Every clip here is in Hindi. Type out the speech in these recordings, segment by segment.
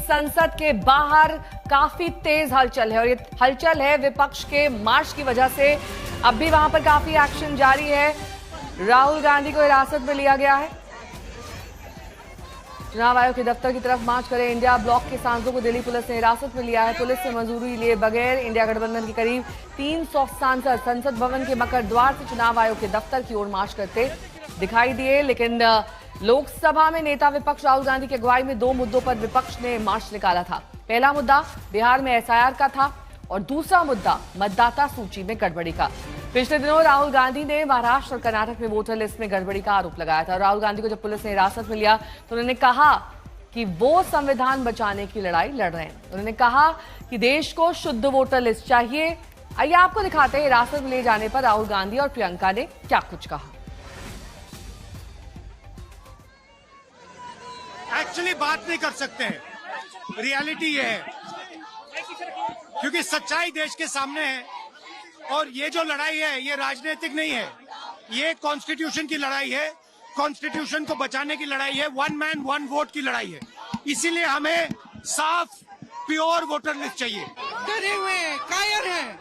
संसद के बाहर काफी तेज हलचल है और ये हलचल है विपक्ष के मार्च की वजह से। अब भी वहां पर काफी एक्शन जारी है। राहुल गांधी को हिरासत में लिया गया है। चुनाव आयोग के दफ्तर की तरफ मार्च करे इंडिया ब्लॉक के सांसदों को दिल्ली पुलिस ने हिरासत में लिया है। पुलिस से मंजूरी लिए बगैर इंडिया गठबंधन के करीब 300 सांसद संसद भवन के मकर द्वार से चुनाव आयोग के दफ्तर की ओर मार्च करते दिखाई दिए। लेकिन लोकसभा में नेता विपक्ष राहुल गांधी की अगुवाई में दो मुद्दों पर विपक्ष ने मार्च निकाला था। पहला मुद्दा बिहार में एसआईआर का था और दूसरा मुद्दा मतदाता सूची में गड़बड़ी का। पिछले दिनों राहुल गांधी ने महाराष्ट्र और कर्नाटक में वोटर लिस्ट में गड़बड़ी का आरोप लगाया था। राहुल गांधी को जब पुलिस ने हिरासत में लिया तो उन्होंने कहा कि वो संविधान बचाने की लड़ाई लड़ रहे हैं। उन्होंने कहा कि देश को शुद्ध वोटर लिस्ट चाहिए। आइए आपको दिखाते हैं हिरासत में ले जाने पर राहुल गांधी और प्रियंका ने क्या कुछ कहा। एक्चुअली बात नहीं कर सकते हैं, रियलिटी ये है क्योंकि सच्चाई देश के सामने है और ये जो लड़ाई है ये राजनीतिक नहीं है, ये कॉन्स्टिट्यूशन की लड़ाई है। कॉन्स्टिट्यूशन को बचाने की लड़ाई है, वन मैन वन वोट की लड़ाई है। इसीलिए हमें साफ प्योर वोटर लिस्ट चाहिए। डरे हुए कायर हैं,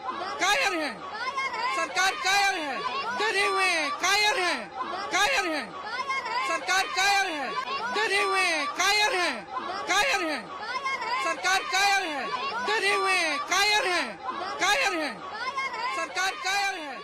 सरकार कायर है, डरे हुए कायर हैं, सरकार कायर है, डरे हुए कायर हैं, सरकार कायर है, डरे हुए कायर हैं, सरकार कायर है।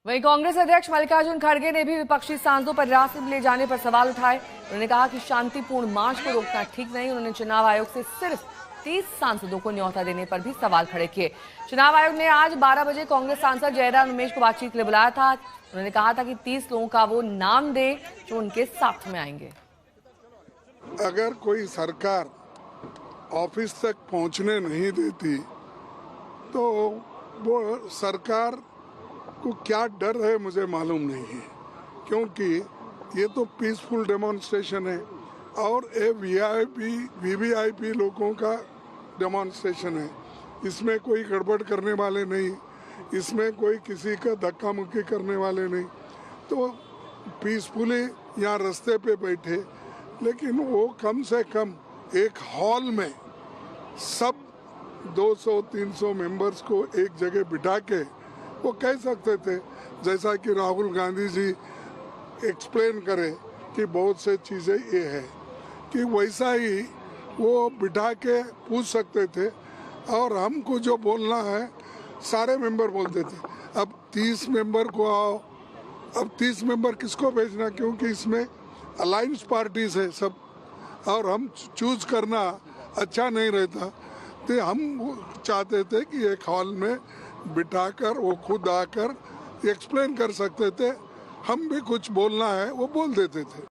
वहीं कांग्रेस अध्यक्ष मल्लिकार्जुन खड़गे ने भी विपक्षी सांसदों पर हिरासत में ले जाने पर सवाल उठाए। उन्होंने कहा कि शांतिपूर्ण मार्च को रोकना ठीक नहीं। उन्होंने चुनाव आयोग से सिर्फ 30 सांसदों को न्योता देने पर भी सवाल खड़े किए। चुनाव आयोग ने आज 12 बजे कांग्रेस सांसद जयराम रमेश को बातचीत के लिए बुलाया था। उन्होंने कहा था कि 30 लोगों का वो नाम दे जो उनके साथ में आएंगे। अगर कोई सरकार ऑफिस तक पहुंचने नहीं देती तो वो सरकार को क्या डर है मुझे मालूम नहीं है, क्योंकि ये तो पीसफुल डेमोन्स्ट्रेशन है और ये वीवीआईपी लोगों का डेमोन्स्ट्रेशन है। इसमें कोई गड़बड़ करने वाले नहीं, इसमें कोई किसी का धक्का मुक्की करने वाले नहीं। तो पीसफुली यहाँ रास्ते पे बैठे, लेकिन वो कम से कम एक हॉल में सब 200-300 मेंबर्स को एक जगह बिठा के वो कह सकते थे, जैसा कि राहुल गांधी जी एक्सप्लेन करे कि बहुत से चीज़ें ये है कि वैसा ही वो बिठा के पूछ सकते थे और हमको जो बोलना है सारे मेंबर बोलते थे। अब 30 मेंबर को आओ, अब 30 मेंबर किसको भेजना, क्योंकि इसमें अलायंस पार्टीज है सब और हम चूज करना अच्छा नहीं रहता। तो हम चाहते थे कि एक हॉल में बिठाकर वो खुद आकर एक्सप्लेन कर सकते थे, हम भी कुछ बोलना है वो बोल देते थे।